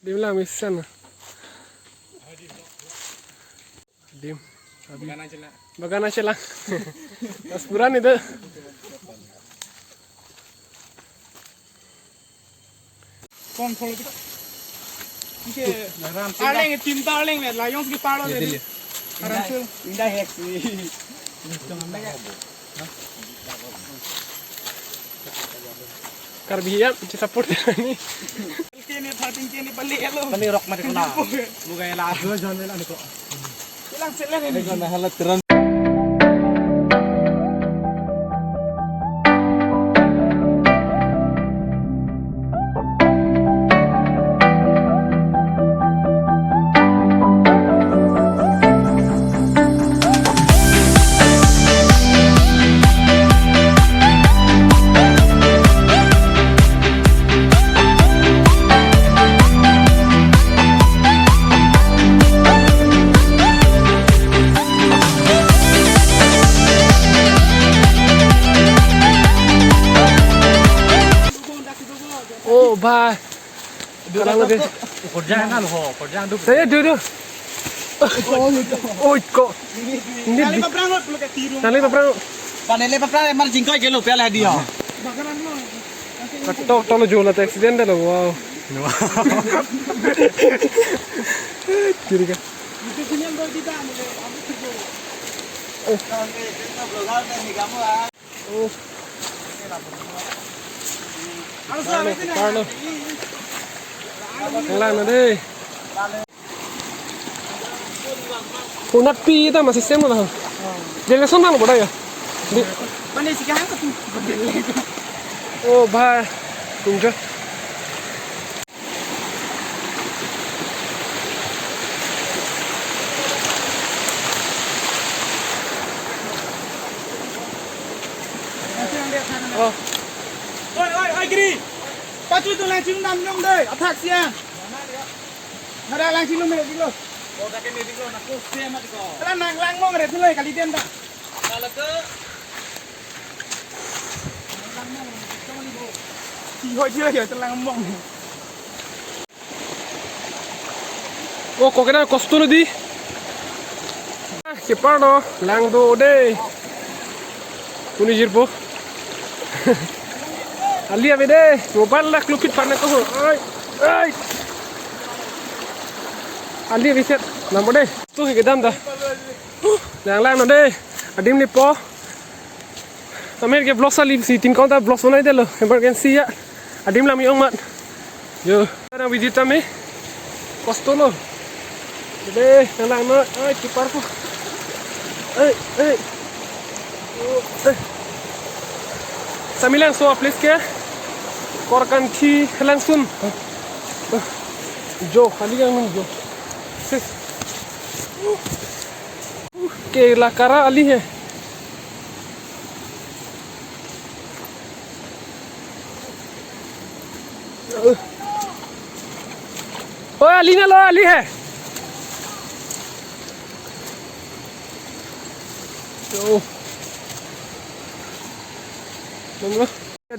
Dim lah misan. Dim. Bagana cila. Mas buran itu. कौन खोलो तो इनके आलेंगे चिंता आलेंगे लायों की पाड़ो दे आराम से इंडा है कर भी यार support ini के ने फाटिंग के ने बल्ले hello kami rock mati kena bukan yang lain dua jangan lain kok hilang selang ini karena halat teran oh bah kalau lagi kerja kan ho kerja tu saya duduk oh kok ini kali peperangot perlu ke tiru kali peperang panele papra mal jingkoi gelo piala dia bakaran lo ketok tolo jola te accident dah wow kiri kan itu sini yang tidak mulai aku tiru oh harus lah itu Carlo lang na deh punat pi ita masih sistem lah dia son bang bodoh ya mana sih kan aku oh bah tunggu oh oi kiri pacu tu langsung nam nyong deh attack siang ada langsung lu mereka dulu oh tak kene diklo nak kusem mati ko kalau nang lang mau mereka dulu kali dia tak kalau ke chỉ hội chưa hiểu cho lang mong oh kok kena kostum di kepa no lang do deh puni jirpo ali ave deh mobile lah klukit panen ko ai ali ave set namo deh tu higedam dah lang no deh adim ni po Amerika vlog salib si tin kau ta vlog sunai deh lo emergency ya adim lam yung mat yo na visita me kosto lo deh lang no ai kipar ko ai Samilang so place ke korkan ki langsung jo kali yang jo ke la cara ali hai ओए अली ना लो अली है तो Monggo.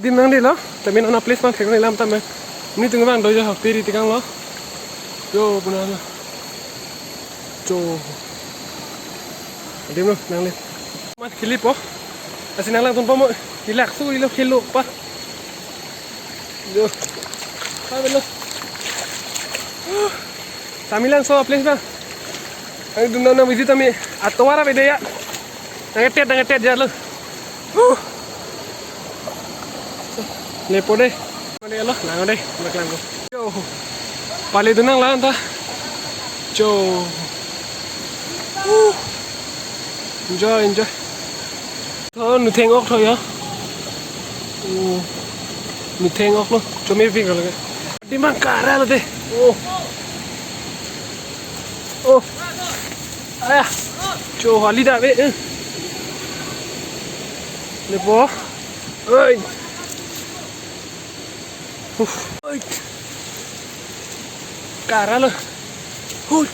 Di nang di lo, tapi nang place mang kek lam tam. Ni tengah bang dojo piri tikang lo. Yo punan lo. Jo. Di lo nang le. Mat kilip po. Asin nang lang tun po mo. Relax tu ilo kilo pa. Yo. Pa belo. Samilang so place bang. Ang dun na visit kami. Atwara bede ya. Nangetet jalo. Lepo deh, mana lo? Lang deh, maklang ko. Yo, pali dunang lang ta. Jo, enjoy. Thôi, nụ thèn ốc thôi ya. Nụ thèn ốc lo, cho mấy viên rồi. Đi mang cả ra rồi đây. Aya, jo hali dah be. Lepo, oi. Ôi cả ra luôn ui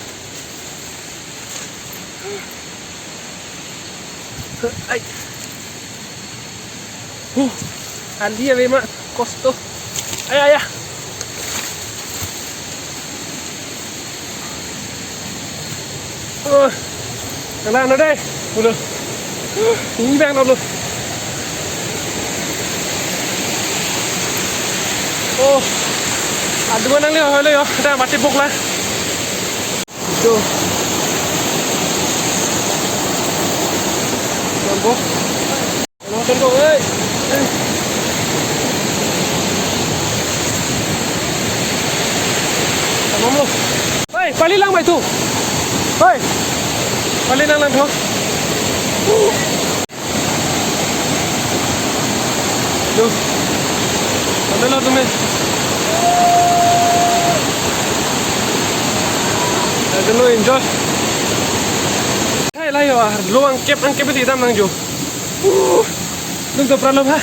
ai al día ve más costo ay Lang nó đây. Được. Ý vàng nó luôn. Aduh nang lihat hal yo, dah mati buk lah. Itu. Nampak? Nonton kau, Tamam lo. Hei, pali lang mai tu. Hei. Pali lang lang tu. Tu. Ambil lah tu men. Lo enjoy. Hai lah yo, lo angkep itu hitam nang jo. Nung problem ha.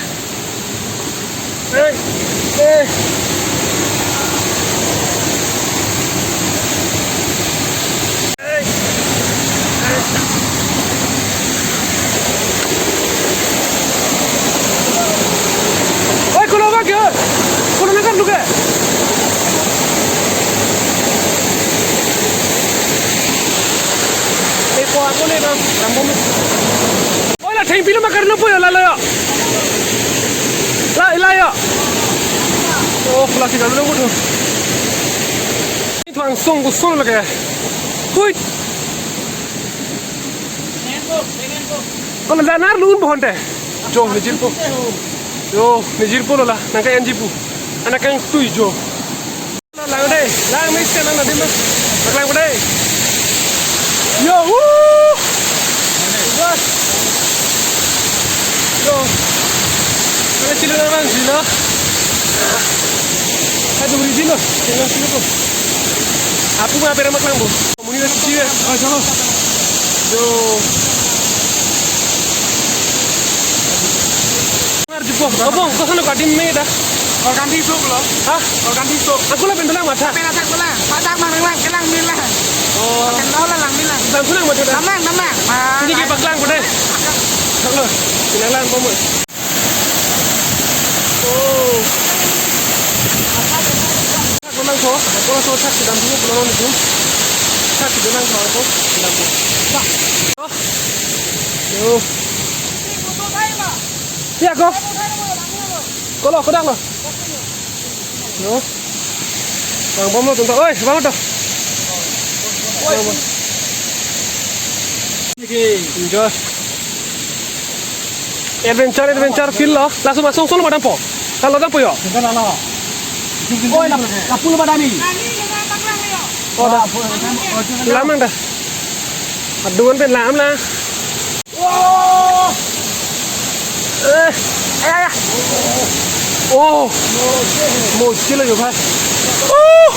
Hey. Oi, kalau apa ke? Kalau nak lu ke? Aku ni dah rambut. Oh lah, time film makan lupa ya, lala ya. Lah ya. Oh, kelas tiga dulu tu. Itu langsung gusung lagi. Hui. Kalau dah nar lun pohon teh. Jo, nijil po. Jo, nijil po lah. Nangkai anji po. Anak yang tu jo. Lang deh, lang mesti kan nanti mas. Lang deh. Yo, woo! What? Yo. Ada cila orang cila. Ada beri cila. Cila cila tu. Apa mah pernah makan bu? Muni dah cila. Ah, chalo. Yo. Mar jipo. Abang, kau sana kadim me dah. Kau ganti sok lo. Hah? Kau ganti sok. Aku lah pendulang mata. Pena tak belah. Pada mana lang, kelang milah. Oh. Kenal lah lang milah. Dan pulang mata dah. Namang. Ini kita paklang pada. Halo. Sinalan pamu. Oh. Aku lang so. Aku lang so tak sedang dulu belum itu. Tak sedang kalau aku sedang dulu. Oh. Yo. Ya kau. Kalau kau dah lo. Yo. Bang pamu tu. Oi, bang tu. Enjoy. Adventure feel lah. Langsung masuk solo madam po. Kalau dah po yo. Oi, lapul pada ni. Oh dah. Lama dah. Aduan pen lam lah. Oh. Mochila yo bhai. Oh.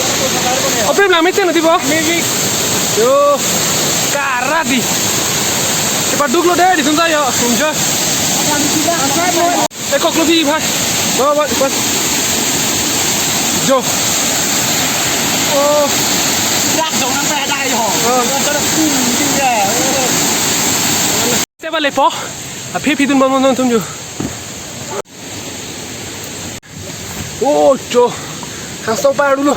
Apa yang lama itu nanti po? Yo. Karat di. Cepat duduk lo deh di sana yo. Enjoy. Kok lebih bhai. Bawa cepat. Jo. Oh. Dak dong nang pada yo. Kalau dia. Siapa lepo? Apa pidun bangun tu jo. Oh, jo. Langsung par dulu.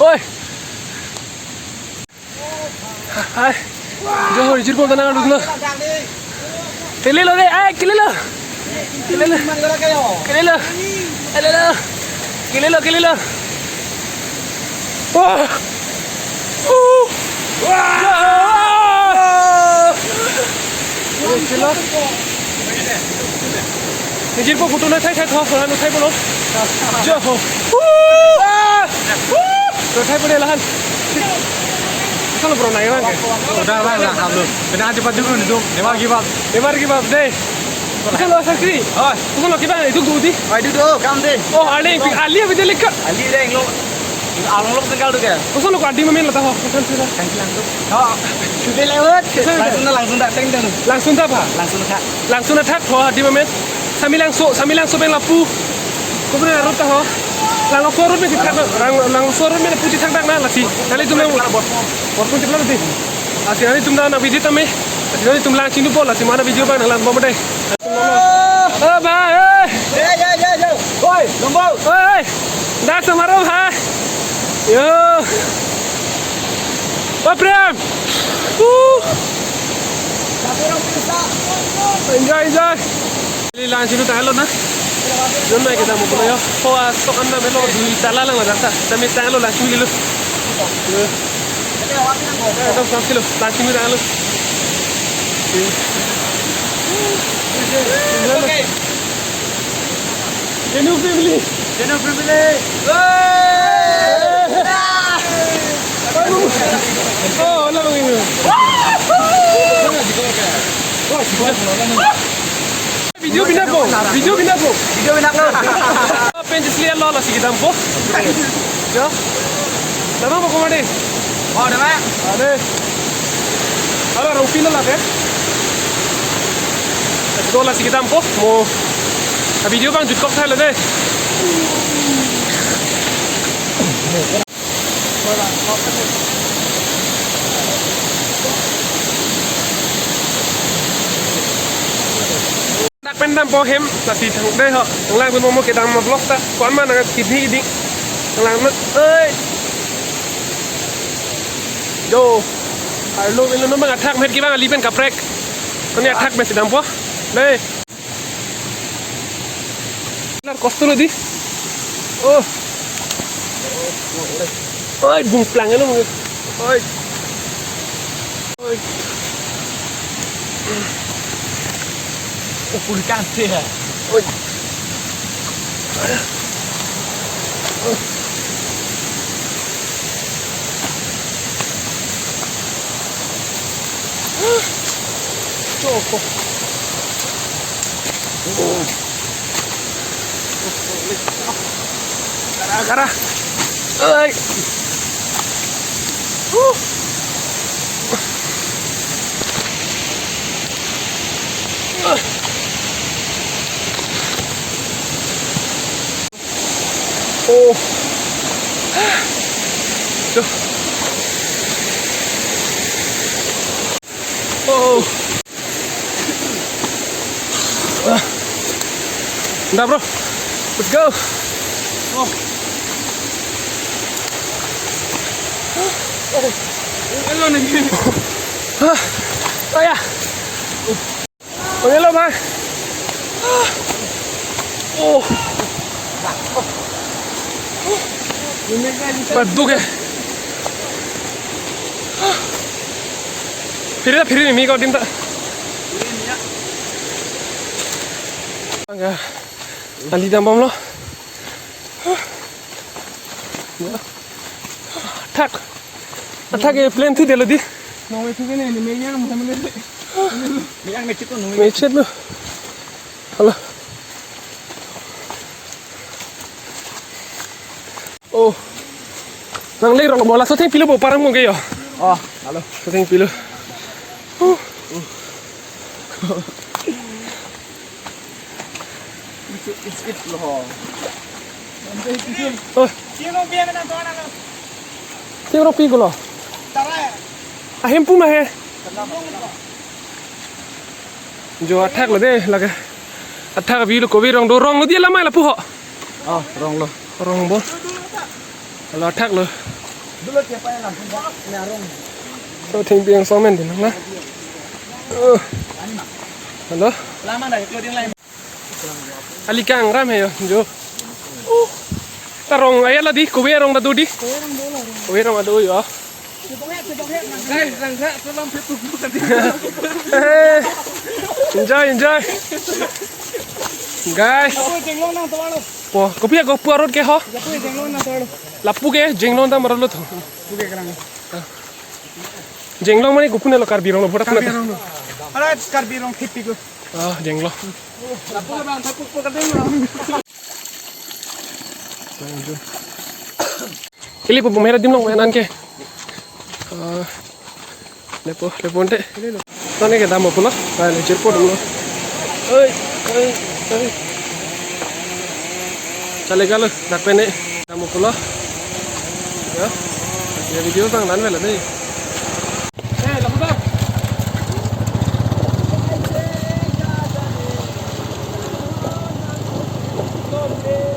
Oi. Hai. Jo, rijir pun tangan dulu. Kili lo deh, kili lo. Kili lo. Wah. Kilo. Rijir pun foto nak thay thau, nak thay belum? Jo. Thay boleh lah. Kalau bro naik kan? Udah lah belum. Kena cepat dulu nih dong. Never give up deh. Bukan lo sakri. Oh, bukan lo kita itu gudi. duduk, kamu deh. Oh, Ali abis dia lekar. Ali deh lo. Along lo tinggal tu kan? Bukan lo kadi main lah tahu. Bukan sudah. Oh, sudah lewat. Langsung datang dah. Langsung tak apa? Langsung attack ho di main. Sambil langsung main lapu. Kemudian arut tahu. Langsung sorot main kita. Langsung sorot main puji thang na lati. Kali tu main. Buat pun cepat nanti. Asyik nanti tu nak visit kami. Nanti tu langsung tu bola. Si mana video bang nak lampu macam. Ba, Oi, lombok. ơi, đã xem đâu hả? Yo, ba Prem, enjoy. Lilan sini tak lo na? Jangan naik kita mau pulang ya. Oh, so anda melo di tala lang ada tak? Tapi tak lo langsung dulu. Kita sampai lo, langsung dulu lo. Okay. Genu family. Oh, lah begini. Video bina po. Apa yang diselihat lo lah sih kita po? Ya. Nama apa kemana? Oh, dah mak. Ada. Ada rupiah lah deh. Dua lah sih kita po. Mau video bang jutkok saya deh. Đặt bên đam po hem là thì thằng đây họ thằng lang bên một cái đam mà vlog ta quán mà là thịt đi đi thằng lang nó ơi yo lu ini nó mang attack met gimana lipen kaprek ini attack met sedang po deh lar kosto lo di oh oi bung plang lo oi Full cantik. oi Gara. Ơi. Oh. Oh. Udah bro, let's go. Oh. Hello nih. Oh ya. Oh hello bang. Oh. Baduk ya. Piri ni kau tim tak? Enggak. Ali dambam lo. Attack ke plane tu dia lo di. Nongol tu kan ni menyang sama ni. Menyang ni cikgu nongol. Macet lo. Halo. Oh. Nang lagi orang bola soteng pilu parang mo kayo. Oh, halo. Soteng pilu. Sikit loh. Oh, Sino biar na to na. tiang orang pigu lo. Tara. Ahem pun mah. Jo attack lo deh laga. Attack bilu kobi rong do rong lo dia lama lah puho. Oh, rong lo. Rong bo. Kalau attack lo. Dulu siapa yang langsung buat nyarong. Kau tinggi yang somen di mana? Halo. Lama dah itu dia lain. Ali kang ram yo jo. Tarong ayat lah di kowe rong da di. Kowe rong adu yo. Guys, rangga tolong petu bukan. Enjoy. Guys. Aku jenglong nang tawalo. Po, kopi aku puarot ke ho? Aku jenglong nang tawalo. Lapu ke jenglong da maralo tho. Buke kerang. Jenglong mani gupune lo karbirong lo botak na. Ala karbirong khipi ko. Ah, jenglong. Lapu ka bang tapuk ko kadeng. Ili po bumera dimlong mainan ke. Lepo onte. Tane ke damo pula. Vale, cherpo dulu. Oi. Chalega lo, dakpene damo pula. Ya. Ya video sang lan vela dei. Lapu da. Monday.